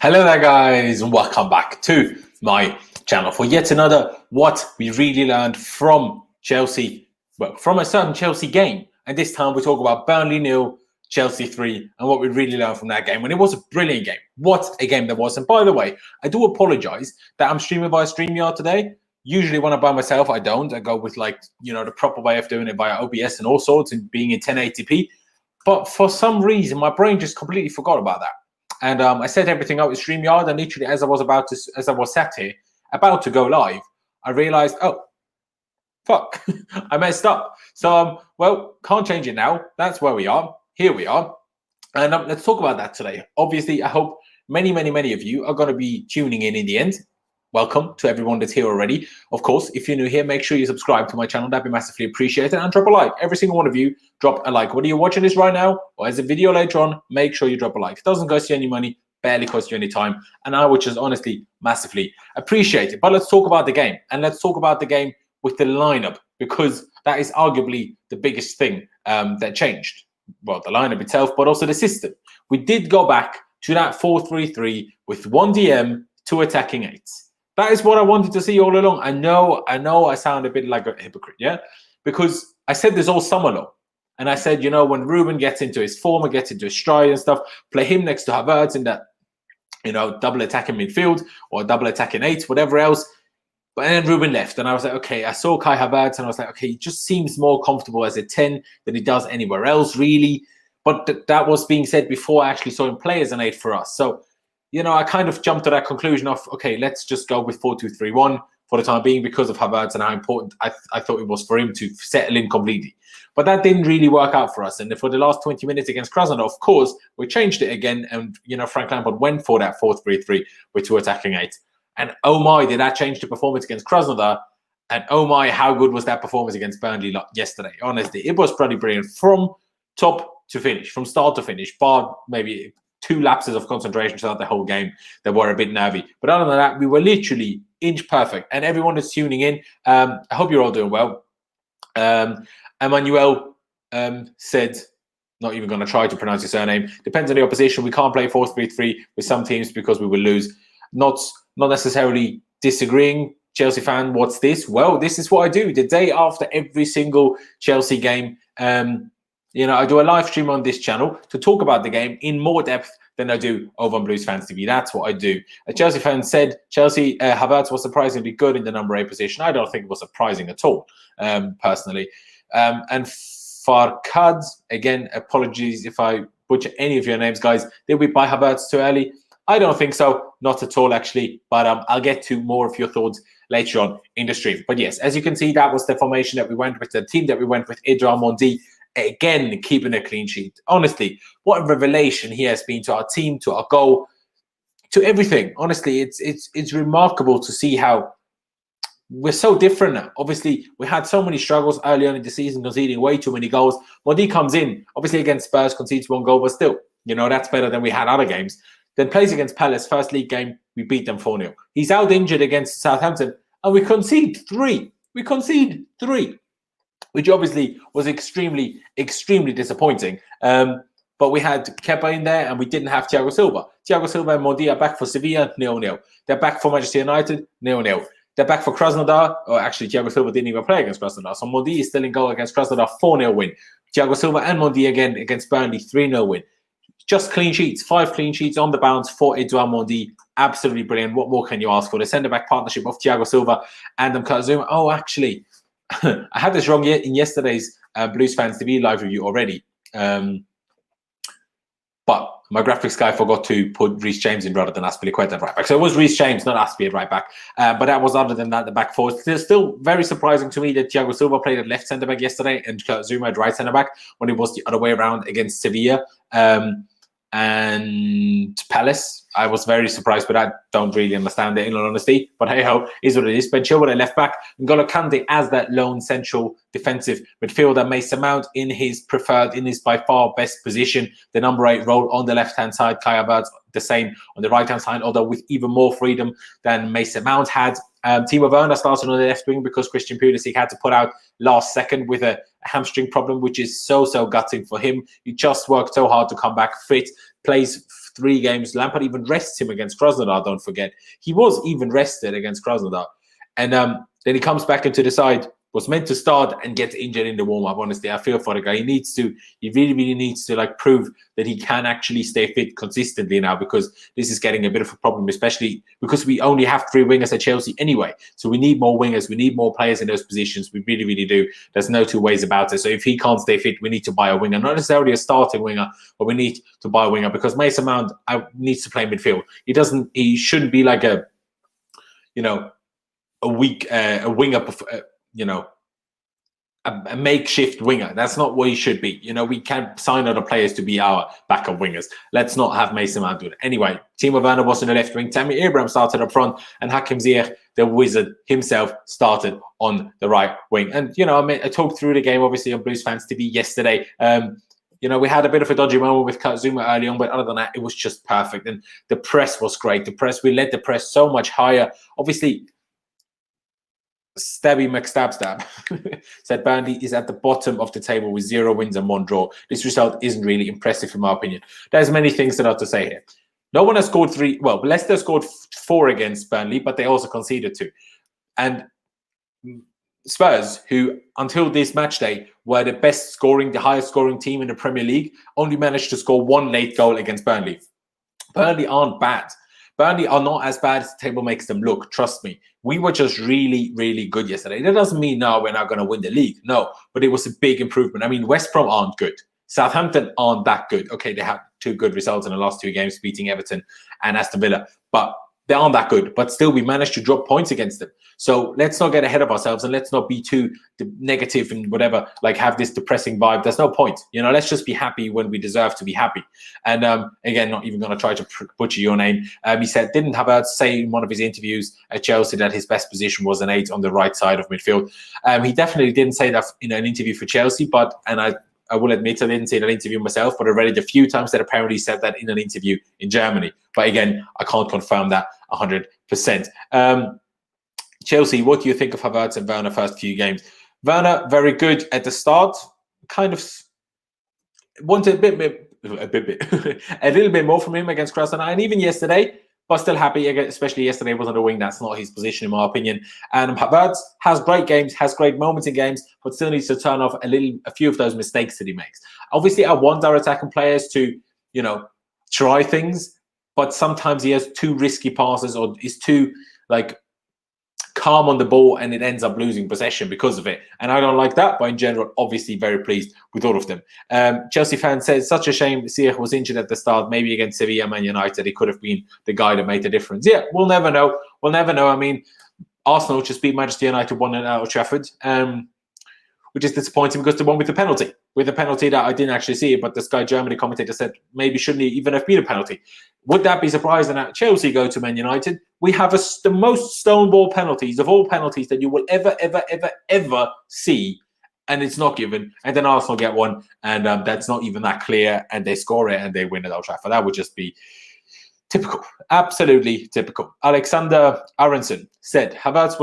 Hello there guys and welcome back to my channel for yet another what we really learned from Chelsea, well, from a certain Chelsea game. And this time we talk about Burnley 0, Chelsea 3 and what we really learned from that game. And it was a brilliant game. What a game that was. And by the way, I do apologize that I'm streaming via StreamYard today. Usually when I'm by myself, I don't. I go with the proper way of doing it via OBS and all sorts and being in 1080p. But for some reason, my brain just completely forgot about that. And I set everything up with StreamYard, and literally as I was sat here about to go live, I realized, oh, fuck, I messed up. So well, can't change it now. That's where we are. Here we are, and let's talk about that today. Obviously, I hope many of you are going to be tuning in the end. Welcome to everyone that's here already. Of course, if you're new here, make sure you subscribe to my channel. That'd be massively appreciated. And drop a like. Every single one of you, drop a like. Whether you're watching this right now or as a video later on, make sure you drop a like. It doesn't cost you any money, barely cost you any time. And I would just honestly massively appreciate it. But let's talk about the game. And let's talk about the game with the lineup, because that is arguably the biggest thing that changed. Well, the lineup itself, but also the system. We did go back to that 4-3-3 with one DM, two attacking eights. That is what I wanted to see all along. I know I sound a bit like a hypocrite, yeah? Because I said this all summer long. And I said, when Ruben gets into his form and gets into his stride and stuff, play him next to Havertz in that, double attacking midfield or double attacking eight, whatever else. But then Ruben left. And I was like, okay, I saw Kai Havertz and I was like, okay, he just seems more comfortable as a 10 than he does anywhere else, really. But that was being said before I actually saw him play as an 8 for us. So, I kind of jumped to that conclusion of, okay, let's just go with 4-2-3-1 for the time being because of Havertz and how important I thought it was for him to settle in completely. But that didn't really work out for us. And for the last 20 minutes against Krasnodar, of course, we changed it again. And, Frank Lampard went for that 4-3-3 with two attacking eights. And oh my, did that change the performance against Krasnodar. And oh my, how good was that performance against Burnley yesterday? Honestly, it was pretty brilliant from top to finish, from start to finish, bar maybe two lapses of concentration throughout the whole game that were a bit nervy. But other than that, we were literally inch perfect. And everyone that's tuning in, I hope you're all doing well. Emmanuel said, not even going to try to pronounce his surname, depends on the opposition. We can't play 4-3-3 with some teams because we will lose. Not necessarily disagreeing, Chelsea fan, what's this? Well, this is what I do the day after every single Chelsea game. I do a live stream on this channel to talk about the game in more depth than I do over on Blues Fans TV. That's what I do. A Chelsea fan said Havertz was surprisingly good in the number 8 position. I don't think it was surprising at all, personally. And Farkad, again, apologies if I butcher any of your names, guys. Did we buy Havertz too early? I don't think so. Not at all, actually. But I'll get to more of your thoughts later on in the stream. But yes, as you can see, that was the formation that we went with, the team that we went with. Edouard Mendy, again, keeping a clean sheet. Honestly, what a revelation he has been to our team, to our goal, to everything. Honestly, it's remarkable to see how we're so different now. Obviously, we had so many struggles early on in the season, conceding way too many goals. Mendy comes in, obviously against Spurs, concedes 1 goal, but still, that's better than we had other games. Then plays against Palace, first league game, we beat them 4-0. He's out injured against Southampton, and we concede 3. We concede 3. Which obviously was extremely disappointing. But we had Kepa in there and we didn't have Thiago Silva. Thiago Silva and Mendy are back for Sevilla, 0-0. They're back for Manchester United, 0-0. They're back for Krasnodar, or actually Thiago Silva didn't even play against Krasnodar. So Mendy is still in goal against Krasnodar, 4-0 win. Thiago Silva and Mendy again against Burnley, 3-0 win. Just clean sheets, 5 clean sheets on the bounce for Edouard Mendy. Absolutely brilliant. What more can you ask for? The centre-back partnership of Thiago Silva and Zouma. Oh, actually, I had this wrong in yesterday's Blues Fans TV live review already. But my graphics guy forgot to put Reece James in rather than Azpilicueta at right back. So it was Reece James, not Azpi at right back. But that was, other than that, the back four. It's still very surprising to me that Thiago Silva played at left centre-back yesterday and Zouma at right centre-back when it was the other way around against Sevilla. And Palace, I was very surprised, but I don't really understand it in all honesty. But hey ho, is what it is. Ben Chilwell at left back, and Kante as that lone central defensive midfielder. Mason Mount in his by far best position, the number 8 role on the left hand side. Kai Havertz the same on the right hand side, although with even more freedom than Mason Mount had. Timo Werner started on the left wing because Christian Pulisic had to put out last second with a hamstring problem, which is so gutting for him. He just worked so hard to come back fit, plays 3 games. Lampard even rested him against Krasnodar, don't forget. He was even rested against Krasnodar. And then he comes back into the side, was meant to start and gets injured in the warm-up. Honestly, I feel for the guy. He really, really needs to like prove that he can actually stay fit consistently now, because this is getting a bit of a problem, especially because we only have 3 wingers at Chelsea anyway. So we need more wingers. We need more players in those positions. We really, really do. There's no two ways about it. So if he can't stay fit, we need to buy a winger, not necessarily a starting winger, but we need to buy a winger, because Mason Mount needs to play midfield. He shouldn't be like a winger, a makeshift winger. That's not what he should be. We can sign other players to be our backup wingers. Let's not have Mason Mount do it. Anyway, Timo Werner was in the left wing. Tammy Abraham started up front, and Hakim Ziyech, the wizard himself, started on the right wing. And, I talked through the game, obviously, on Blues Fans TV yesterday. We had a bit of a dodgy moment with Zouma early on, but other than that, it was just perfect. And the press was great. We led the press so much higher. Obviously, Stabby McStabstab said Burnley is at the bottom of the table with 0 wins and 1 draw. This result isn't really impressive in my opinion. There's many things that are to say here. No one has scored 3. Well, Leicester scored 4 against Burnley, but they also conceded 2. And Spurs, who until this match day were the highest scoring team in the Premier League, only managed to score 1 late goal against Burnley. Burnley aren't bad. Burnley are not as bad as the table makes them look. Trust me. We were just really, really good yesterday. That doesn't mean now we're not going to win the league. No, but it was a big improvement. I mean, West Brom aren't good. Southampton aren't that good. Okay, they had 2 good results in the last 2 games, beating Everton and Aston Villa. But they aren't that good. But still, we managed to drop points against them. So let's not get ahead of ourselves, and let's not be too negative and whatever, like have this depressing vibe. There's no point. Let's just be happy when we deserve to be happy. And again, not even going to try to butcher your name. He said, didn't Havertz say in one of his interviews at Chelsea that his best position was an 8 on the right side of midfield? He definitely didn't say that in an interview for Chelsea, and I will admit I didn't see that interview myself, but I read it a few times that apparently he said that in an interview in Germany. But again, I can't confirm that 100%. Chelsea, what do you think of Havertz and Werner first few games? Werner, very good at the start. Kind of wanted a little bit more from him against Krasnodar, and even yesterday, but still happy, especially yesterday was on the wing. That's not his position, in my opinion. And Havertz has great games, has great moments in games, but still needs to turn off a few of those mistakes that he makes. Obviously, I want our attacking players to, try things, but sometimes he has too risky passes or is too, calm on the ball, and it ends up losing possession because of it. And I don't like that, but in general, obviously very pleased with all of them. Chelsea fan says, such a shame Ziyech was injured at the start, maybe against Sevilla, Man United. He could have been the guy that made the difference. Yeah, we'll never know. We'll never know. I mean, Arsenal just beat Manchester United 1-0 at Old Trafford, which is disappointing because they won with the penalty. With a penalty that I didn't actually see it, but the Sky Germany commentator said maybe shouldn't he even have been a penalty. Would that be surprising that Chelsea go to Man United? We have the most stoneball penalties of all penalties that you will ever see, and it's not given. And then Arsenal get one, and that's not even that clear, and they score it and they win at Old Trafford. That would just be typical, absolutely typical. Alexander Aronson said Havertz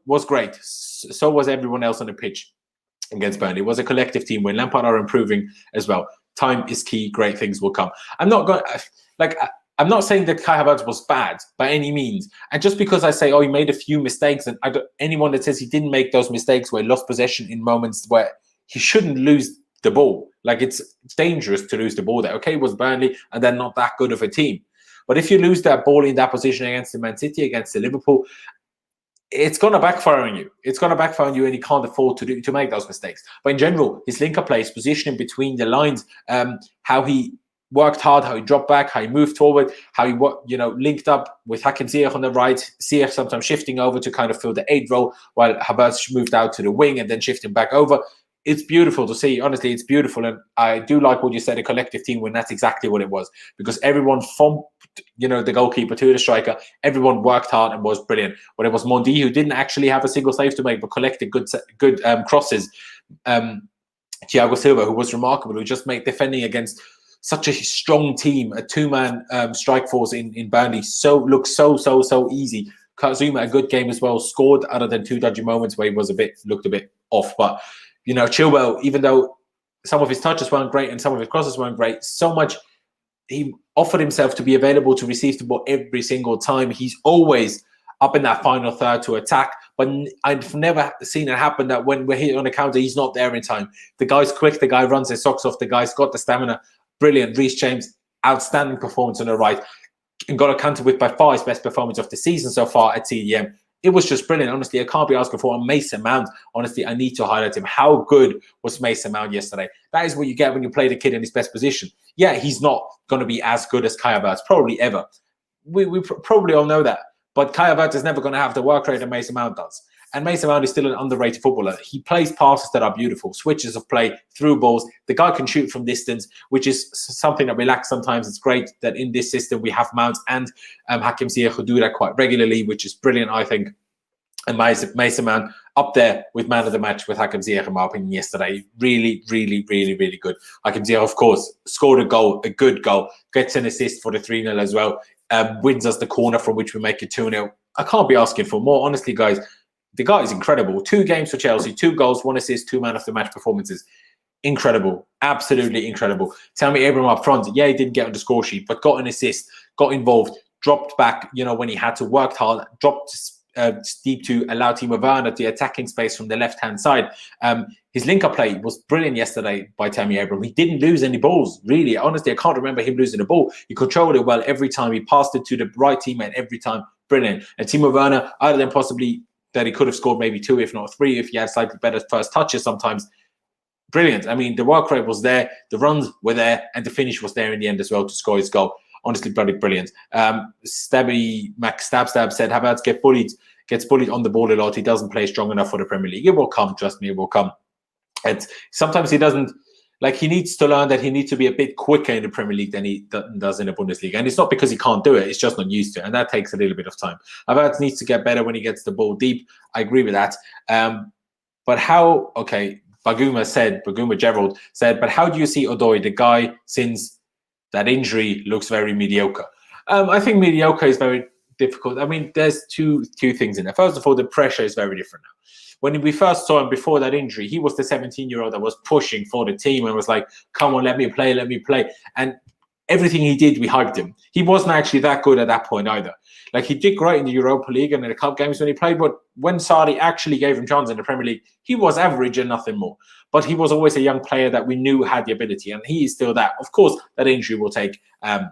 was great. So was everyone else on the pitch against Burnley. It was a collective team win. Lampard are improving as well. Time is key. Great things will come. I'm not saying that Kai Havertz was bad by any means. And just because I say, he made a few mistakes, and anyone that says he didn't make those mistakes where he lost possession in moments where he shouldn't lose the ball. It's dangerous to lose the ball there. Okay, it was Burnley, and they're not that good of a team. But if you lose that ball in that position against the Man City, against the Liverpool, it's going to backfire on you. It's going to backfire on you, and he can't afford to make those mistakes. But in general, his link-up play, his positioning between the lines, how he worked hard, how he dropped back, how he moved forward, how he linked up with Hakim Ziyech on the right, Ziyech sometimes shifting over to kind of fill the 8 role, while Havertz moved out to the wing and then shifting back over. It's beautiful to see. Honestly, it's beautiful. And I do like what you said, a collective team win. That's exactly what it was. Because everyone from, the goalkeeper to the striker, everyone worked hard and was brilliant. When it was Mendy, who didn't actually have a single save to make, but collected good crosses. Thiago Silva, who was remarkable, who just made defending against such a strong team, a 2-man strike force in Burnley, looked so easy. Zouma, a good game as well, scored other than 2 dodgy moments where he looked a bit off. But Chilwell, even though some of his touches weren't great and some of his crosses weren't great, so much he offered himself to be available to receive the ball every single time. He's always up in that final third to attack, but I've never seen it happen that when we're hit on a counter, he's not there in time. The guy's quick, the guy runs his socks off, the guy's got the stamina. Brilliant. Reece James, outstanding performance on the right. And got a Kante with by far his best performance of the season so far at TDM. It was just brilliant. Honestly, I can't be asking for a Mason Mount. Honestly, I need to highlight him. How good was Mason Mount yesterday? That is what you get when you play the kid in his best position. Yeah, he's not going to be as good as Kai Havertz, probably ever. We probably all know that. But Kai Havertz is never going to have the work rate that Mason Mount does. And Mason Mount is still an underrated footballer. He plays passes that are beautiful, switches of play, through balls. The guy can shoot from distance, which is something that we lack sometimes. It's great that in this system we have Mount and Hakim Ziyech who do that quite regularly, which is brilliant, I think. And Mason Mount up there with man of the match with Hakim Ziyech, in my opinion, yesterday. Really, really, really, really good. Hakim Ziyech, of course, scored a goal, a good goal, gets an assist for the 3-0 as well, wins us the corner from which we make it 2-0. I can't be asking for more. Honestly, guys, the guy is incredible. 2 games for Chelsea, 2 goals, 1 assist, 2 man of the match performances. Incredible. Absolutely incredible. Tammy Abraham up front. Yeah, he didn't get on the score sheet, but got an assist, got involved, dropped back, when he had to, worked hard, dropped deep to allow Timo Werner the attacking space from the left-hand side. His link-up play was brilliant yesterday by Tammy Abraham. He didn't lose any balls, really. Honestly, I can't remember him losing a ball. He controlled it well every time. He passed it to the right teammate every time. Brilliant. And Timo Werner, other than possibly that he could have scored maybe 2, if not 3, if he had slightly better first touches sometimes. Brilliant. I mean, the work rate was there, the runs were there, and the finish was there in the end as well to score his goal. Honestly, brilliant. Stabby McStabstab said, Havertz gets bullied on the ball a lot. He doesn't play strong enough for the Premier League. It will come, trust me, it will come. And sometimes he doesn't, he needs to learn that he needs to be a bit quicker in the Premier League than he does in the Bundesliga. And it's not because he can't do it, it's just not used to it. And that takes a little bit of time. Havertz needs to get better when he gets the ball deep. I agree with that. But how, Baguma Gerald said, but how do you see Odoi, the guy, since that injury, looks very mediocre? I think mediocre is very difficult. I mean, there's two things in there. First of all, the pressure is very different now. When we first saw him before that injury, he was the 17-year-old that was pushing for the team and was like, come on, let me play. And everything he did, we hyped him. He wasn't actually that good at that point either. He did great in the Europa League and in the cup games when he played, but when Sarri actually gave him chance in the Premier League, he was average and nothing more. But he was always a young player that we knew had the ability, and he is still that. Of course, that injury will take a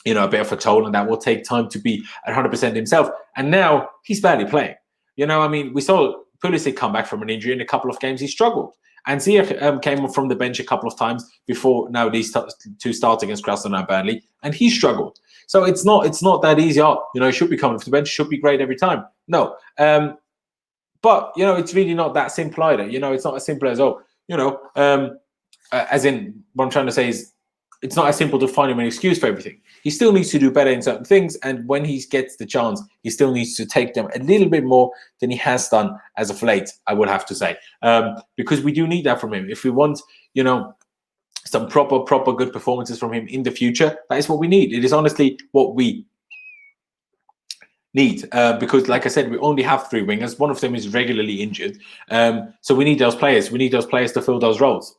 bit of a toll, and that will take time to be 100% himself. And now he's barely playing. We saw Pulisic come back from an injury in a couple of games. He struggled. And Ziyech came from the bench a couple of times before now these 2 starts against Krasnodar and Burnley, and he struggled. So it's not that easy. He should be coming off the bench, should be great every time. No. But, it's really not that simple either. It's not as simple as, as in what I'm trying to say is, it's not as simple to find him an excuse for everything. He still needs to do better in certain things, and when he gets the chance, he still needs to take them a little bit more than he has done as of late, I would have to say. Because we do need that from him. If we want, some proper good performances from him in the future, that is what we need. It is honestly what we need. Because, like I said, we only have 3 wingers. One of them is regularly injured. So we need those players. We need those players to fill those roles.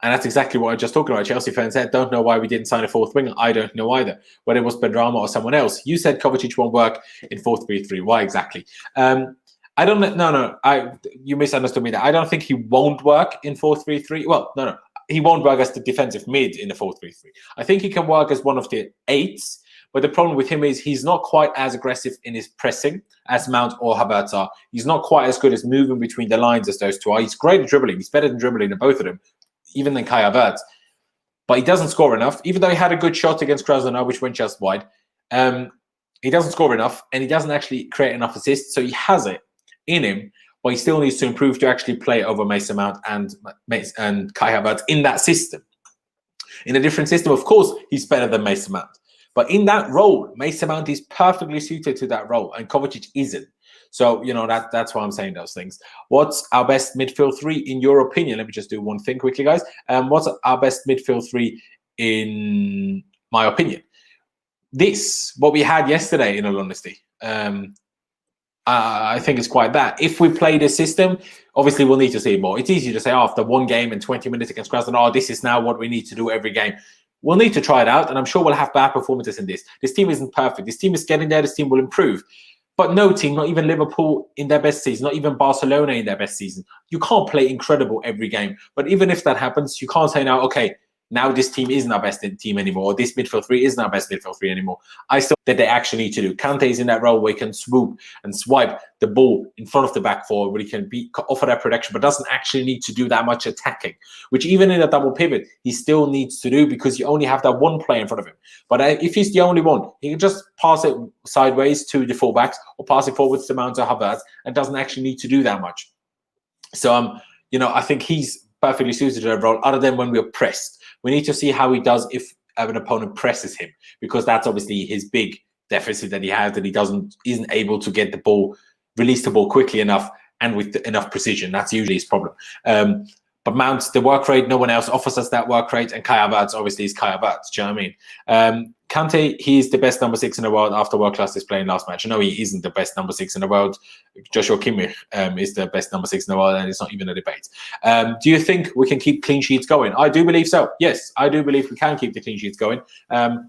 And that's exactly what I just talked about. Chelsea fans said, don't know why we didn't sign a 4th winger. I don't know either. Whether it was Benrahma or someone else. You said Kovacic won't work in 4-3-3. Why exactly? I don't know. No. You misunderstood me there. I don't think he won't work in 4-3-3. Well, no. He won't work as the defensive mid in the 4-3-3. I think he can work as one of the 8s. But the problem with him is he's not quite as aggressive in his pressing as Mount or Havertz are. He's not quite as good as moving between the lines as those 2 are. He's great at dribbling. He's better than dribbling than both of them, even than Kai Havertz. But he doesn't score enough, even though he had a good shot against Krasnodar, which went just wide. He doesn't score enough, and he doesn't actually create enough assists. So he has it in him, but he still needs to improve to actually play over Mason Mount and Kai Havertz in that system. In a different system, of course, he's better than Mason Mount. But in that role, Mason Mount is perfectly suited to that role, and Kovacic isn't. So, that's why I'm saying those things. What's our best midfield 3 in your opinion? Let me just do one thing quickly, guys. What's our best midfield 3 in my opinion? What we had yesterday, in all honesty. I think it's quite that. If we play this system, obviously we'll need to see more. It's easy to say after 1 game and 20 minutes against Krasnodar, this is now what we need to do every game. we'll need to try it out, and I'm sure we'll have bad performances in this. This team isn't perfect. This team is getting there. This team will improve. But no team, not even Liverpool in their best season, not even Barcelona in their best season, you can't play incredible every game. But even if that happens, you can't say now, okay, now this team isn't our best team anymore, or this midfield three isn't our best midfield three anymore. I still think that they actually need to do. Kante is in that role where he can swoop and swipe the ball in front of the back four, where he can offer that protection, but doesn't actually need to do that much attacking, which even in a double pivot, he still needs to do because you only have that one player in front of him. But if he's the only one, he can just pass it sideways to the fullbacks or pass it forwards to Mount or Havertz and doesn't actually need to do that much. So, I think he's perfectly suited to that role other than when we're pressed. We need to see how he does if an opponent presses him, because that's obviously his big deficit that he has, that he isn't able to get the ball, release the ball quickly enough and with enough precision. That's usually his problem. But Mount, the work rate, no one else offers us that work rate, and Kai Havertz obviously is Kai Havertz. Do you know what I mean? Kante, he's the best number 6 in the world after world-class display in last match. I know he isn't the best number 6 in the world. Joshua Kimmich is the best number 6 in the world, and it's not even a debate. Do you think we can keep clean sheets going? I do believe so. Yes, I do believe we can keep the clean sheets going.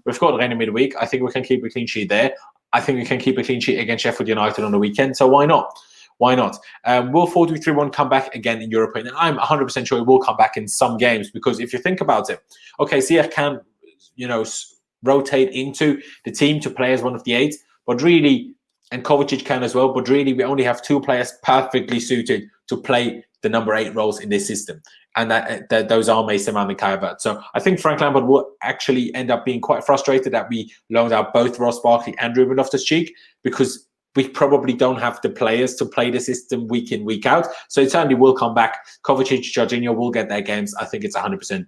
We've got Rennes midweek. I think we can keep a clean sheet there. I think we can keep a clean sheet against Sheffield United on the weekend, so why not? Why not? Will 4-2-3-1 come back again in Europe? And I'm 100% sure it will come back in some games, because if you think about it, okay, Ziyech can, rotate into the team to play as one of the 8, but really, and Kovacic can as well, but really we only have 2 players perfectly suited to play the number 8 roles in this system. And that those are Mason Mount and Kai Havertz. So I think Frank Lampard will actually end up being quite frustrated that we loaned out both Ross Barkley and Ruben Loftus-Cheek, because we probably don't have the players to play the system week in, week out. So it certainly will come back. Kovacic, Jorginho will get their games. I think it's 100%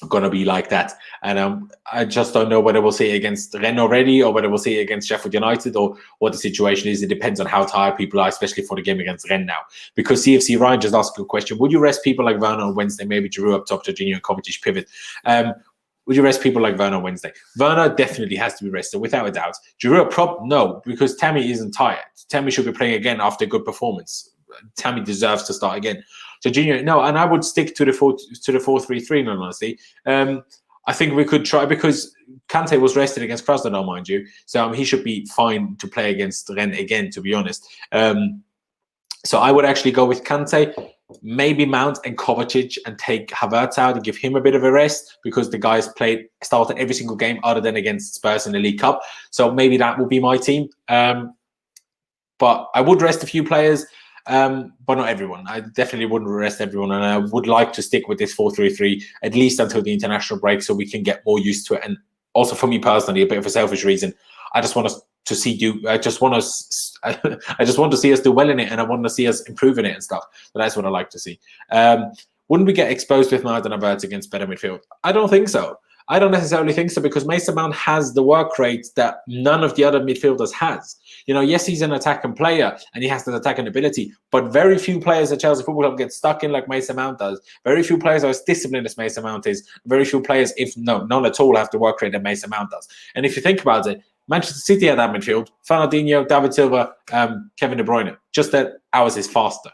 going to be like that. And I just don't know whether we'll see it against Rennes already, or whether we'll see it against Sheffield United, or what the situation is. It depends on how tired people are, especially for the game against Rennes now. Because CFC Ryan just asked a question. Would you rest people like Werner on Wednesday? Maybe Giroud up top, Jorginho and Kovacic pivot. Would you rest people like Werner on Wednesday? Werner definitely has to be rested, without a doubt. Giroud prop? No, because Tammy isn't tired. Tammy should be playing again after a good performance. Tammy deserves to start again. So Junior, no, and I would stick to the 4-3-3. Honestly, I think we could try, because Kante was rested against Krasnodar, mind you, so he should be fine to play against Rennes again. To be honest, so I would actually go with Kante, maybe Mount and Kovacic, and take Havertz out and give him a bit of a rest, because the guys started every single game other than against Spurs in the League Cup. So maybe that will be my team. But I would rest a few players. But not everyone. I definitely wouldn't rest everyone, and I would like to stick with this 4-3-3 at least until the international break, so we can get more used to it. And also, for me personally, a bit of a selfish reason, I just want us to see I just want to see us do well in it, and I want to see us improve in it and stuff. So that's what I like to see. Wouldn't we get exposed with Mount and Havertz against better midfield? I don't think so. I don't necessarily think so, because Mason Mount has the work rate that none of the other midfielders has. Yes, he's an attacking player and he has the attacking ability, but very few players at Chelsea Football Club get stuck in like Mason Mount does. Very few players are as disciplined as Mason Mount is. Very few players, if none at all, have the work rate that Mason Mount does. And if you think about it, Manchester City had that midfield: Fernandinho, David Silva, Kevin De Bruyne. Just that ours is faster.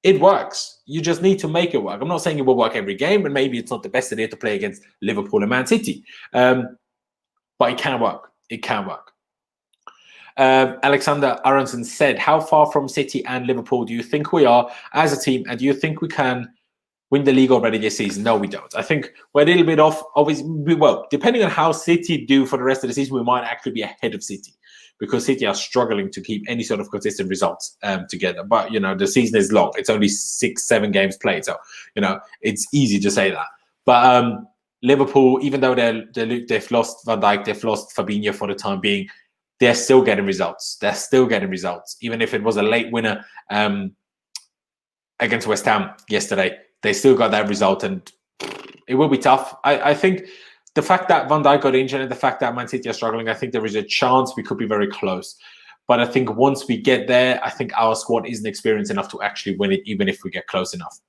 It works. You just need to make it work. I'm not saying it will work every game, and maybe it's not the best idea to play against Liverpool and Man City. But it can work. It can work. Alexander Aronson said, how far from City and Liverpool do you think we are as a team, and do you think we can win the league already this season? No, we don't. I think we're a little bit off. Well, depending on how City do for the rest of the season, we might actually be ahead of City, because City are struggling to keep any sort of consistent results together. But, the season is long. It's only 6-7 games played. So, it's easy to say that. But Liverpool, even though they've lost Van Dijk, they've lost Fabinho for the time being, they're still getting results. They're still getting results. Even if it was a late winner against West Ham yesterday, they still got that result, and it will be tough. I think the fact that Van Dijk got injured and the fact that Man City are struggling, I think there is a chance we could be very close. But I think once we get there, I think our squad isn't experienced enough to actually win it, even if we get close enough.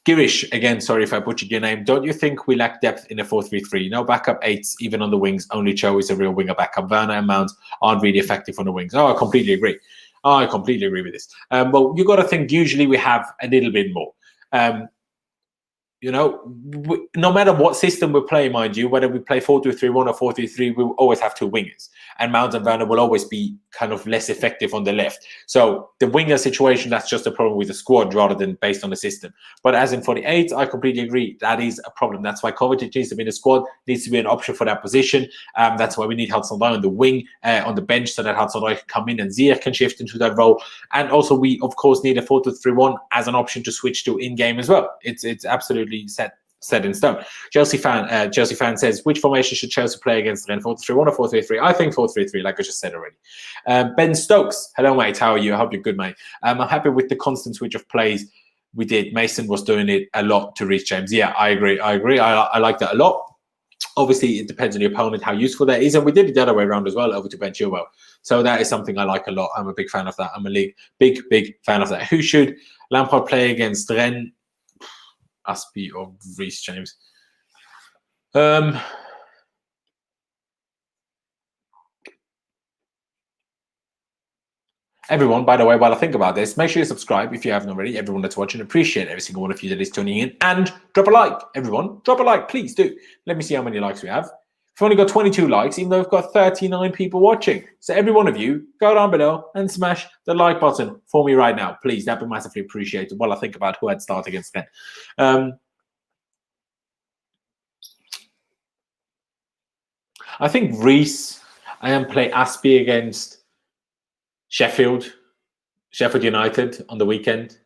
Girish, again, sorry if I butchered your name. Don't you think we lack depth in a 4-3-3? No backup 8s, even on the wings. Only Cho is a real winger backup. Werner and Mount aren't really effective on the wings. Oh, I completely agree. I completely agree with this. Well, you got to think usually we have a little bit more. no matter what system we play, mind you, whether we play 4-2-3-1 or 4-3-3, we will always have two wingers. And Mount and Werner will always be kind of less effective on the left. So the winger situation, that's just a problem with the squad rather than based on the system. But as in 48, I completely agree. That is a problem. That's why Kovacic needs to be in the squad, needs to be an option for that position. That's why we need Hudson-Odoi on the wing, on the bench, so that Hudson-Odoi can come in and Ziyech can shift into that role. And also we, of course, need a 4-2-3-1 as an option to switch to in-game as well. It's absolutely set in stone. Chelsea fan says, which formation should Chelsea play against Rennes? 4-3-1 or 4-3-3? I think 4-3-3, like I just said already. Ben Stokes, hello mate, how are you? I hope you're good, mate. I'm happy with the constant switch of plays we did. Mason was doing it a lot to Reece James. Yeah, I agree. I like that a lot. Obviously, it depends on the opponent, how useful that is. And we did it the other way around as well, over to Ben Chilwell. So that is something I like a lot. I'm a big fan of that. I'm a big fan of that. Who should Lampard play against Rennes? Aspie or Reece James? Everyone, by the way, while I think about this, make sure you subscribe if you haven't already. Everyone that's watching, appreciate every single one of you that is tuning in. And drop a like, everyone. Drop a like, please do. Let me see how many likes we have. We've only got 22 likes, even though we've got 39 people watching. So every one of you, go down below and smash the like button for me right now. Please, that'd be massively appreciated while I think about who I'd start against then. I think Reece, I am play Aspie against Sheffield United on the weekend.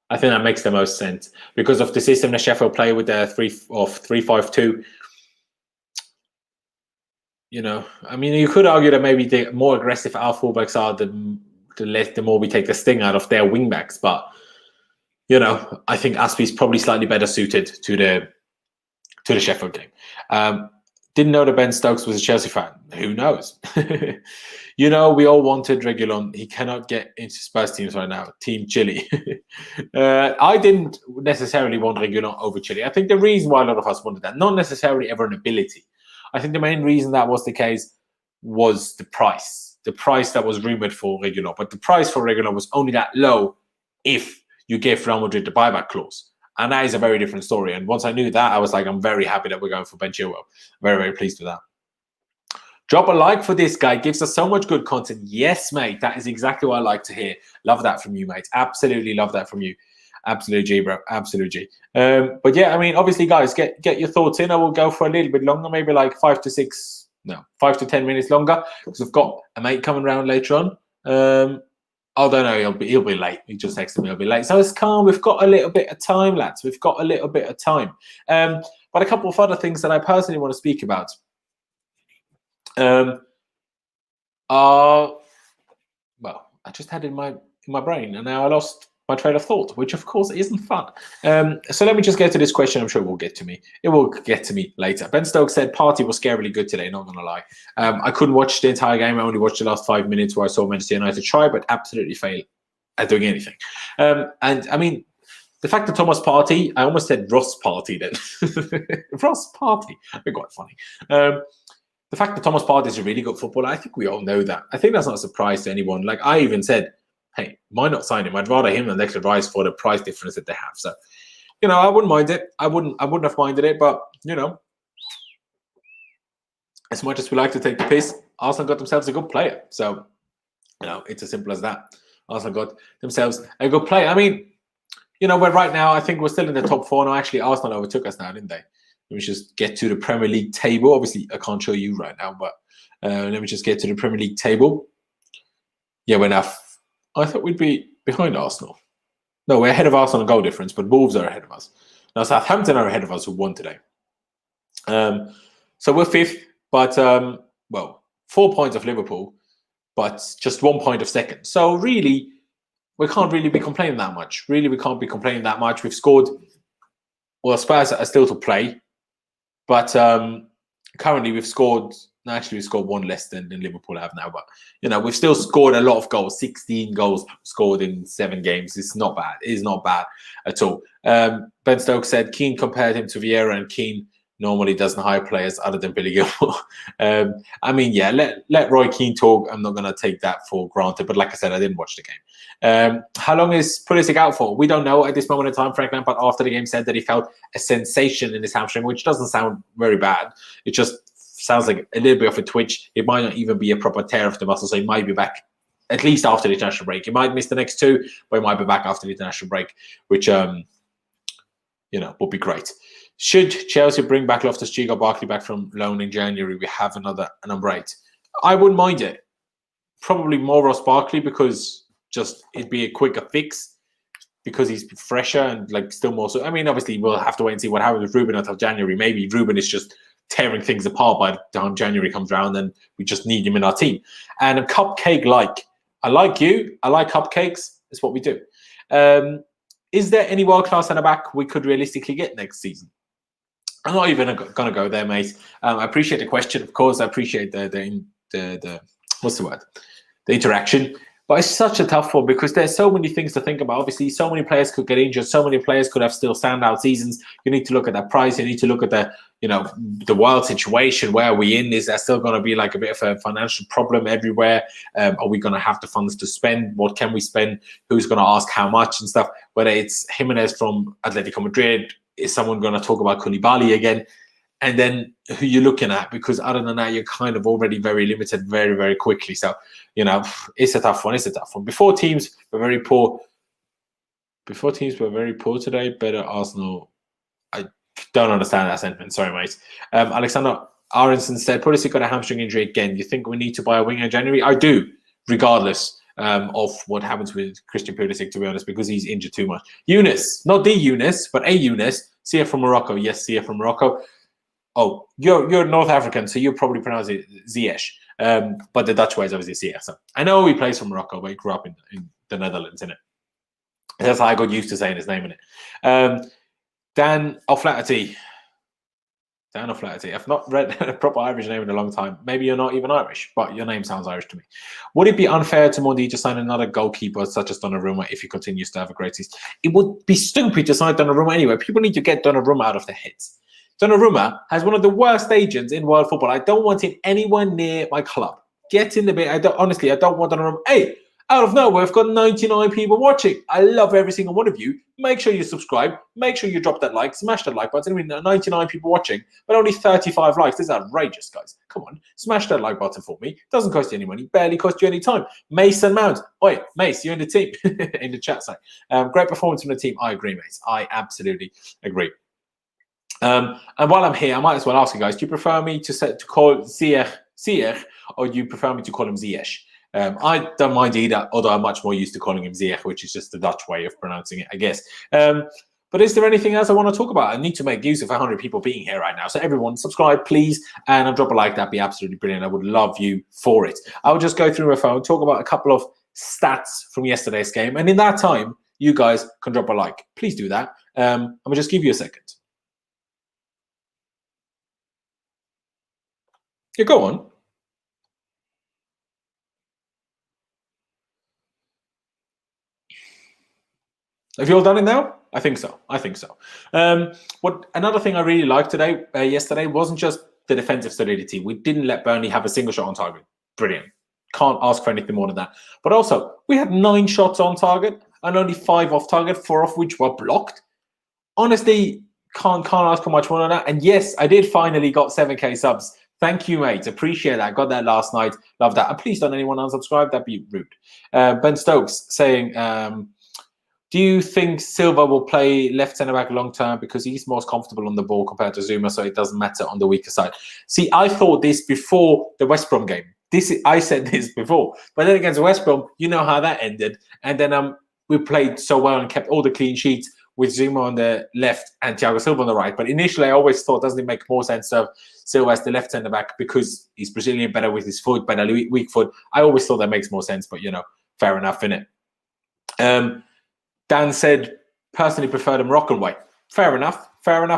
I think that makes the most sense because of the system that Sheffield play with the 3-5-2. I mean, you could argue that maybe the more aggressive our fullbacks are, the more we take the sting out of their wingbacks. But I think Aspie's probably slightly better suited to the Sheffield game. Didn't know that Ben Stokes was a Chelsea fan. Who knows? We all wanted Reguilon. He cannot get into Spurs teams right now. Team Chile. I didn't necessarily want Reguilon over Chile. I think the reason why a lot of us wanted that, not necessarily ever an ability. I think the main reason that was the case was the price. The price that was rumoured for Reguilon. But the price for Reguilon was only that low if you gave Real Madrid the buyback clause. And that is a very different story. And once I knew that, I was like, I'm very happy that we're going for Ben Chilwell. Very, very pleased with that. Drop a like for this guy. Gives us so much good content. Yes, mate. That is exactly what I like to hear. Love that from you, mate. Absolutely love that from you. Absolute G, bro. Absolute G. But yeah, I mean, obviously, guys, get your thoughts in. I will go for a little bit longer, maybe like 5 to 10 minutes longer, because I've got a mate coming around later on. I don't know, he'll be late. He just texted me, he'll be late. So it's calm. We've got a little bit of time, lads. We've got a little bit of time. But a couple of other things that I personally want to speak about. Well, I just had it in my brain, and now I lost my train of thought, which of course isn't fun. So let me just get to this question. I'm sure it will get to me. It will get to me later. Ben Stokes said Partey was scarily good today, not going to lie. I couldn't watch the entire game. I only watched the last 5 minutes where I saw Manchester United try, but absolutely fail at doing anything. And I mean, the fact that Thomas Partey, I almost said Ross Partey then. Ross Partey. That'd be quite funny. The fact that Thomas Partey is a really good footballer, I think we all know that. I think that's not a surprise to anyone. Like I even said, hey, why not sign him? I'd rather him than Declan Rice for the price difference that they have. So, I wouldn't mind it. I wouldn't have minded it, but as much as we like to take the piss, Arsenal got themselves a good player. So, it's as simple as that. Arsenal got themselves a good player. I mean, we're right now, I think we're still in the top 4 now. Actually, Arsenal overtook us now, didn't they? Let me just get to the Premier League table. Obviously, I can't show you right now, but let me just get to the Premier League table. Yeah, we're now. I thought we'd be behind Arsenal. No, we're ahead of Arsenal in goal difference, but Wolves are ahead of us. Now, Southampton are ahead of us, who won today. So we're 5th, but, 4 points of Liverpool, but just 1 point of 2nd. So really, we can't really be complaining that much. Really, we can't be complaining that much. We've scored, Spurs are still to play, but currently we've scored... Actually, we scored 1 less than Liverpool have now, but we've still scored a lot of goals. 16 goals scored in 7 games. It's not bad. It is not bad at all. Ben Stokes said Keane compared him to Vieira, and Keane normally doesn't hire players other than Billy Gilmore. I mean, yeah, let Roy Keane talk. I'm not going to take that for granted. But like I said, I didn't watch the game. How long is Pulisic out for? We don't know at this moment in time. Frank Lampard, after the game, said that he felt a sensation in his hamstring, which doesn't sound very bad. It just sounds like a little bit of a twitch. It might not even be a proper tear of the muscle, so he might be back at least after the international break. He might miss the next 2, but he might be back after the international break, which, would be great. Should Chelsea bring back Loftus-Cheek or Barkley back from loan in January? We have a number 8. I wouldn't mind it. Probably more Ross Barkley because just it'd be a quicker fix because he's fresher and still more so. I mean, obviously we'll have to wait and see what happens with Ruben until January. Maybe Ruben is just tearing things apart by the time January comes around, and we just need him in our team. And a cupcake I like you. I like cupcakes. It's what we do. Is there any world-class centre back we could realistically get next season? I'm not even going to go there, mate. I appreciate the question, of course. I appreciate the what's the word? The interaction. But it's such a tough one because there's so many things to think about. Obviously, so many players could get injured. So many players could have still standout seasons. You need to look at that price. You need to look at the world situation. Where are we in? Is there still going to be a bit of a financial problem everywhere? Are we going to have the funds to spend? What can we spend? Who's going to ask how much and stuff? Whether it's Jimenez from Atletico Madrid, is someone going to talk about Koulibaly again? And then who you're looking at, because other than that, you're kind of already very limited very, very quickly. So, it's a tough one. Before teams were very poor today, better Arsenal. I don't understand that sentiment. Sorry, mate. Alexander Aronson said, Pulisic got a hamstring injury again. Do you think we need to buy a winger in January? I do, regardless of what happens with Christian Pulisic, to be honest, because he's injured too much. Eunice, not the Eunice, but a Eunice. Sia from Morocco. Yes, Sia from Morocco. Oh, you're North African, so you probably pronounce it Ziyech. But the Dutch way is obviously Ziyech. So I know he plays from Morocco, but he grew up in the Netherlands, innit? That's how I got used to saying his name, innit? Dan O'Flaherty. I've not read a proper Irish name in a long time. Maybe you're not even Irish, but your name sounds Irish to me. Would it be unfair to Mendy to sign another goalkeeper such as Donnarumma if he continues to have a great season? It would be stupid to sign Donnarumma anyway. People need to get Donnarumma out of their heads. Donnarumma has one of the worst agents in world football. I don't want him anywhere near my club. Get in the bit. I don't want Donnarumma. Hey, out of nowhere, I've got 99 people watching. I love every single one of you. Make sure you subscribe. Make sure you drop that like. Smash that like button. I mean, 99 people watching, but only 35 likes. This is outrageous, guys. Come on. Smash that like button for me. Doesn't cost you any money. Barely cost you any time. Mason Mount. Oi, Mace, you're in the team. In the chat side. Great performance from the team. I agree, mate. I absolutely agree. And while I'm here, I might as well ask you guys, do you prefer me to call Ziyech, or do you prefer me to call him Ziyech? I don't mind either, although I'm much more used to calling him Ziyech, which is just the Dutch way of pronouncing it, I guess. But is there anything else I want to talk about? I need to make use of 100 people being here right now. So everyone, subscribe, please, and drop a like. That'd be absolutely brilliant. I would love you for it. I will just go through my phone, talk about a couple of stats from yesterday's game, and in that time, you guys can drop a like. Please do that. I'm going to just give you a second. Yeah, go on. Have you all done it now? I think so. Another thing I really liked yesterday wasn't just the defensive solidity. We didn't let Burnley have a single shot on target. Brilliant. Can't ask for anything more than that. But also, we had 9 shots on target and only 5 off target, 4 of which were blocked. Honestly, can't ask for much more than that. And yes, I did finally got 7K subs. Thank you, mate. Appreciate that. I got that last night. Love that. And please don't anyone unsubscribe. That'd be rude. Ben Stokes saying, do you think Silva will play left centre-back long-term because he's most comfortable on the ball compared to Zouma, so it doesn't matter on the weaker side? See, I thought this before the West Brom game. I said this before. But then against West Brom, you know how that ended. And then we played so well and kept all the clean sheets with Zouma on the left and Thiago Silva on the right. But initially, I always thought, doesn't it make more sense to have Silva as the left centre-back because he's Brazilian, better with his foot, better weak foot? I always thought that makes more sense, but, fair enough, innit? Dan said, personally prefer the Moroccan way. Fair enough,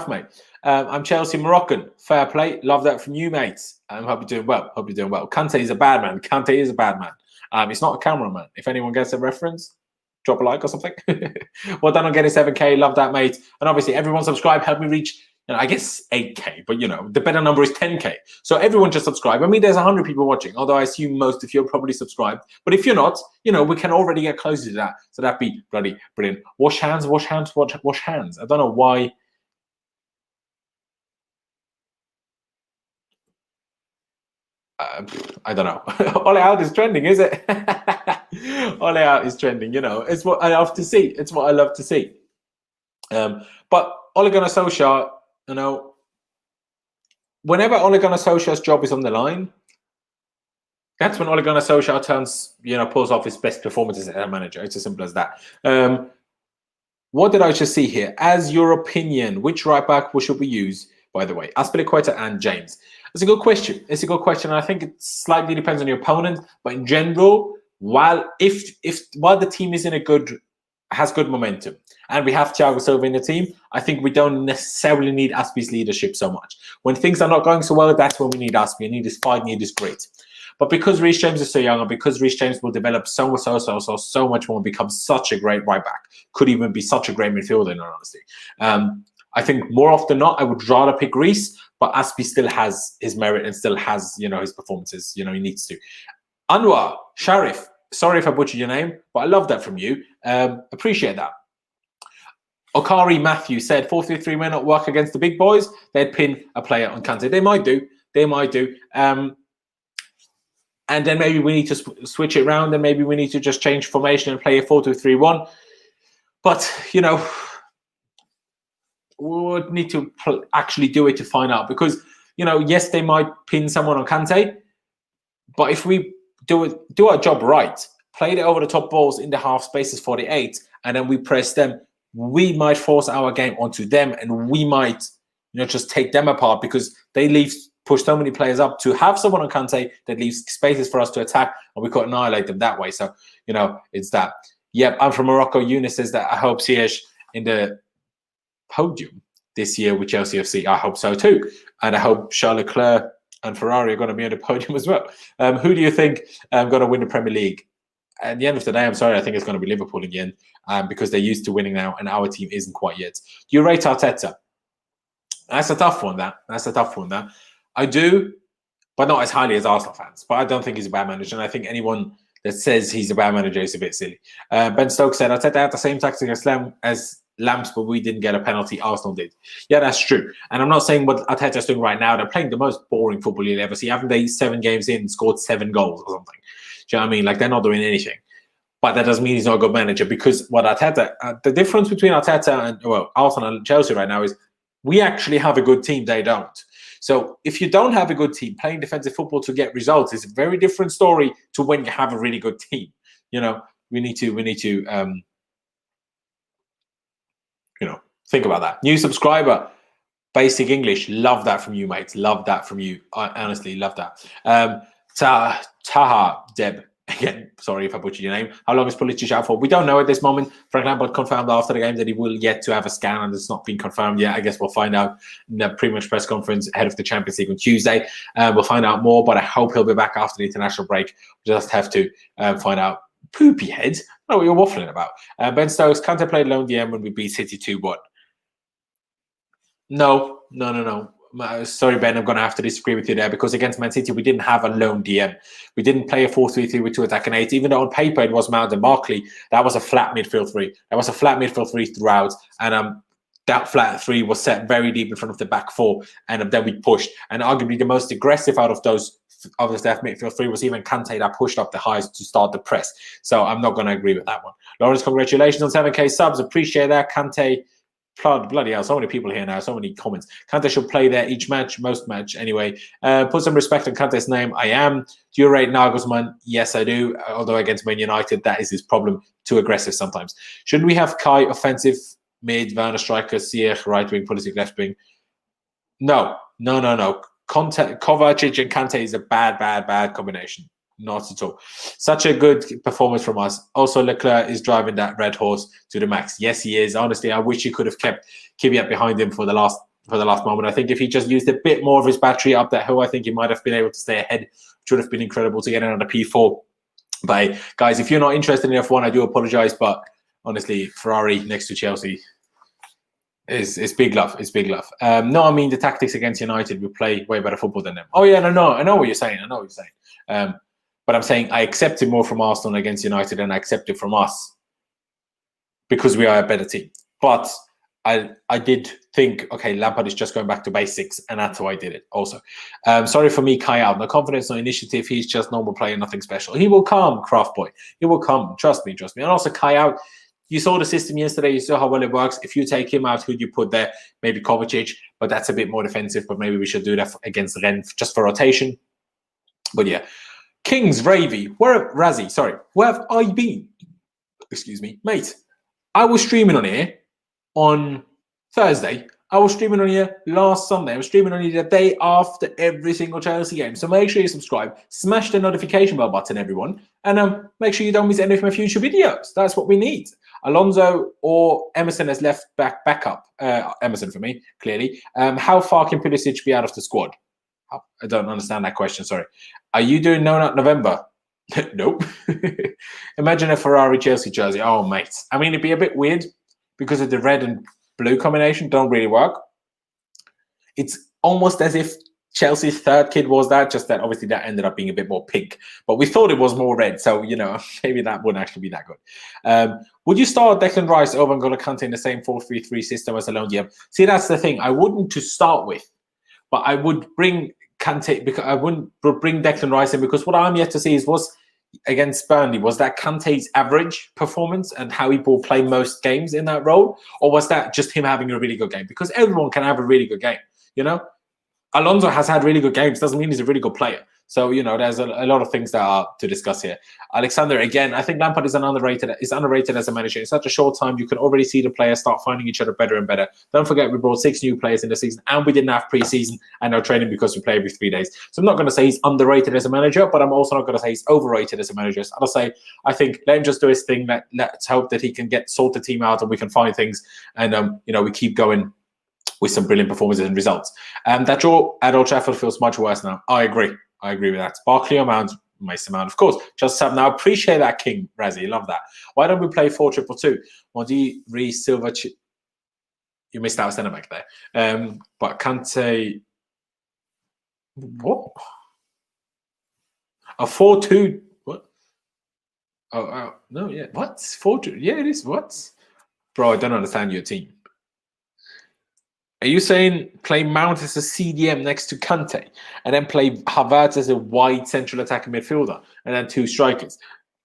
mate. I'm Chelsea Moroccan. Fair play. Love that from you, mates. Hope you're doing well. Kante is a bad man. He's not a cameraman. If anyone gets a reference, drop a like or something. Well done on getting 7K. Love that, mate. And obviously, everyone subscribe. Help me reach I guess 8K, but the better number is 10K. So everyone just subscribe. I mean, there's 100 people watching, although I assume most of you are probably subscribed. But if you're not, we can already get closer to that. So that'd be bloody brilliant. Wash hands, wash hands, wash hands. I don't know why. I don't know. Ole out is trending, is it? Ole out is trending. It's what I love to see. It's what I love to see. But Ole Gunnar Solskjaer, whenever Ole Gunnar Solskjaer's job is on the line, that's when Ole Gunnar Solskjaer pulls off his best performances as a manager. It's as simple as that. What did I just see here? As your opinion, which right back should we use? By the way, Azpilicueta and James. It's a good question. It's a good question. I think it slightly depends on your opponent, but in general, while the team is has good momentum, and we have Thiago Silva in the team, I think we don't necessarily need Azpi's leadership so much. When things are not going so well, that's when we need Azpi. I need his fight, need his grit. But because Reece James is so young, and because Reece James will develop so much more, and become such a great right back, could even be such a great midfielder, in all honesty. I think more often than not, I would rather pick Reece, but Azpi still has his merit and still has, his performances, he needs to. Anwar, Sharif, sorry if I butchered your name, but I love that from you. Appreciate that. Okari Matthew said 4-3-3 may not work against the big boys. They'd pin a player on Kante. They might do. And then maybe we need to switch it around, and maybe we need to just change formation and play a 4-2-3-1. But, we would need to actually do it to find out, because yes, they might pin someone on Kante, but if we do our job right, play the over the top balls in the half spaces for the 8, and then we press them, we might force our game onto them, and we might just take them apart, because they push so many players up to have someone on Kante that leaves spaces for us to attack, and we could annihilate them that way. So it's that. Yep, I'm from Morocco. Eunice says that I hope Ziyech in the podium this year with Chelsea FC. I hope so too, and I hope Charles Leclerc and Ferrari are going to be on the podium as well. Who do you think going to win the Premier League? At the end of the day, I'm sorry, I think it's going to be Liverpool again, because they're used to winning now, and our team isn't quite yet. Do you rate Arteta? That's a tough one. That I do, but not as highly as Arsenal fans. But I don't think he's a bad manager, and I think anyone that says he's a bad manager is a bit silly. Ben Stokes said Arteta had the same tactic as Lamps, but we didn't get a penalty. Arsenal did. Yeah, that's true. And I'm not saying what Arteta's doing right now. They're playing the most boring football you'll ever see. Haven't they 7 games in scored 7 goals or something? Do you know what I mean? Like, they're not doing anything. But that doesn't mean he's not a good manager, because what Arteta, the difference between Arteta and Arsenal and Chelsea right now is we actually have a good team. They don't. So if you don't have a good team, playing defensive football to get results is a very different story to when you have a really good team. We need to think about that. New subscriber, Basic English. Love that from you, mates. Love that from you. I honestly love that. Taha Deb. Again, sorry if I butchered your name. How long is Pulisic out for? We don't know at this moment. Frank Lampard confirmed after the game that he will yet to have a scan, and it's not been confirmed yet. I guess we'll find out in the pre-match press conference ahead of the Champions League on Tuesday. We'll find out more, but I hope he'll be back after the international break. We just have to find out. Poopy head. I don't know what you're waffling about. Ben Stokes, Kante played lone DM when we beat City 2-1. No. Sorry, Ben, I'm going to have to disagree with you there, because against Man City, we didn't have a lone DM. We didn't play a 4-3-3 with 2 attacking 8, even though on paper it was Mount and Barkley. That was a flat midfield 3. That was a flat midfield 3 throughout, and that flat 3 was set very deep in front of the back 4, and then we pushed. And arguably the most aggressive out of those of the left midfield 3 was even Kante, that pushed up the highs to start the press. So I'm not going to agree with that one. Laurenz, congratulations on 7K subs. Appreciate that. Kante, bloody hell, so many people here now, so many comments. Kante should play there each match, most match anyway. Put some respect on Kante's name. I am. Do you rate Nagelsmann? Yes, I do. Although against Man United, that is his problem. Too aggressive sometimes. Shouldn't we have Kai offensive mid, Werner striker, Ziyech right wing, Pulisic left wing? No. Kovacic and Kante is a bad combination. Not at all. Such a good performance from us. Also, Leclerc is driving that red horse to the max. Yes, he is. Honestly, I wish he could have kept Kvyat behind him for the last moment. I think if he just used a bit more of his battery up that hill, I think he might have been able to stay ahead, which would have been incredible to get in on the P4. But guys, if you're not interested in F1, I do apologize. But honestly, Ferrari next to Chelsea, It's big love. It's big love. No, I mean the tactics against United, we play way better football than them. Oh yeah, no, I know what you're saying. I know what you're saying. But I'm saying I accept it more from Arsenal against United than I accept it from us because we are a better team. But I did think, okay, Lampard is just going back to basics, and that's how I did it also. Sorry for me, Kai out. No confidence, no initiative. He's just normal player, nothing special. He will come, Craft Boy. He will come. Trust me. And also, Kai out. You saw the system yesterday. You saw how well it works. If you take him out, who'd you put there? Maybe Kovacic, but that's a bit more defensive. But maybe we should do that against Rennes just for rotation. But yeah. Kings, Ravy, where have I been? Excuse me, mate. I was streaming on here on Thursday. I was streaming on here last Sunday. I was streaming on here the day after every single Chelsea game. So make sure you subscribe, smash the notification bell button, everyone, and make sure you don't miss any of my future videos. That's what we need. Alonso or Emerson has left backup. Emerson for me, clearly. How far can Pulisic be out of the squad? I don't understand that question, sorry. Are you doing No Nut November? Nope. Imagine a Ferrari Chelsea jersey. Oh, mate. I mean, it'd be a bit weird because of the red and blue combination. Don't really work. It's almost as if Chelsea's third kid was that, just that obviously that ended up being a bit more pink. But we thought it was more red, so, maybe that wouldn't actually be that good. Would you start Declan Rice over N'Golo Kante in the same 4-3-3 system as Alonso? See, that's the thing. I wouldn't to start with, but I would bring Kante, because I wouldn't bring Declan Rice in, because what I'm yet to see was against Burnley, was that Kante's average performance and how he will play most games in that role, or was that just him having a really good game? Because everyone can have a really good game, Alonso has had really good games, doesn't mean he's a really good player. So, there's a lot of things that are to discuss here. Alexander, again, I think Lampard is underrated as a manager. In such a short time, you can already see the players start finding each other better and better. Don't forget, we brought 6 new players in the season, and we didn't have pre-season and no training because we play every 3 days. So I'm not going to say he's underrated as a manager, but I'm also not going to say he's overrated as a manager. So I'll say, I think, let him just do his thing. Let's hope that he can sort the team out and we can find things. And, we keep going with some brilliant performances and results. That draw at Old Trafford feels much worse now. I agree with that. Barkley or Mount, Mason Mount, of course. Just have now. Appreciate that, King Razzie. Love that. Why don't we play 4-2-2? Mendy, Reece, Silva. You missed out centre back there. But Kante. What? A 4-2. What? Oh, no, yeah. What? 4-2. Yeah, it is. What? Bro, I don't understand your team. Are you saying play Mount as a CDM next to Kante and then play Havertz as a wide central attacking midfielder and then 2 strikers?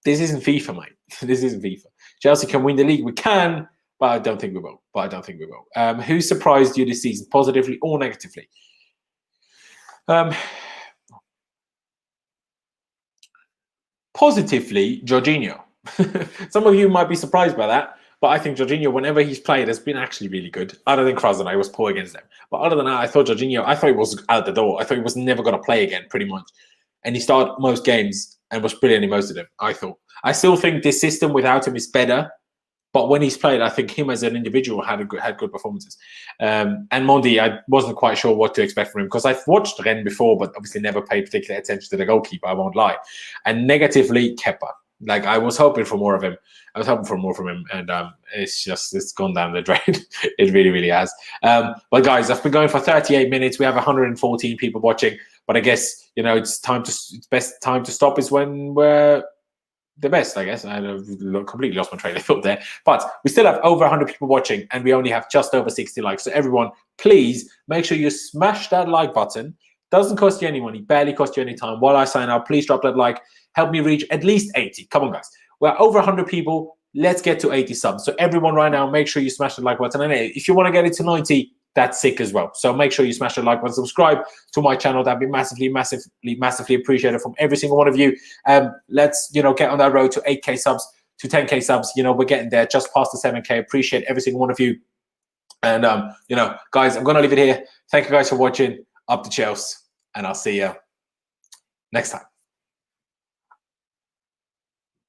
This isn't FIFA, mate. This isn't FIFA. Chelsea can win the league. We can, but I don't think we will. Who surprised you this season, positively or negatively? Positively, Jorginho. Some of you might be surprised by that. But I think Jorginho, whenever he's played, has been actually really good. Other than Krasnodar, I was poor against them. But other than that, I thought he was out the door. I thought he was never going to play again, pretty much. And he started most games and was brilliant in most of them, I thought. I still think this system without him is better. But when he's played, I think him as an individual had good performances. And Mendy, I wasn't quite sure what to expect from him because I've watched Rennes before, but obviously never paid particular attention to the goalkeeper, I won't lie. And negatively, Kepa. Like, I was hoping for more of him. And it's gone down the drain. It really, really has. But guys, I've been going for 38 minutes. We have 114 people watching. But I guess, it's best time to stop is when we're the best, I guess. I completely lost my train of thought there. But we still have over 100 people watching, and we only have just over 60 likes. So everyone, please make sure you smash that like button. Doesn't cost you any money, barely cost you any time. While I sign out, please drop that like. Help me reach at least 80. Come on, guys. We're over 100 people. Let's get to 80 subs. So everyone right now, make sure you smash the like button. And if you want to get it to 90, that's sick as well. So make sure you smash the like button. Subscribe to my channel. That'd be massively, massively, massively appreciated from every single one of you. Let's, get on that road to 8K subs, to 10K subs. We're getting there just past the 7K. Appreciate every single one of you. And, guys, I'm going to leave it here. Thank you guys for watching. Up to Chelsea. And I'll see you next time.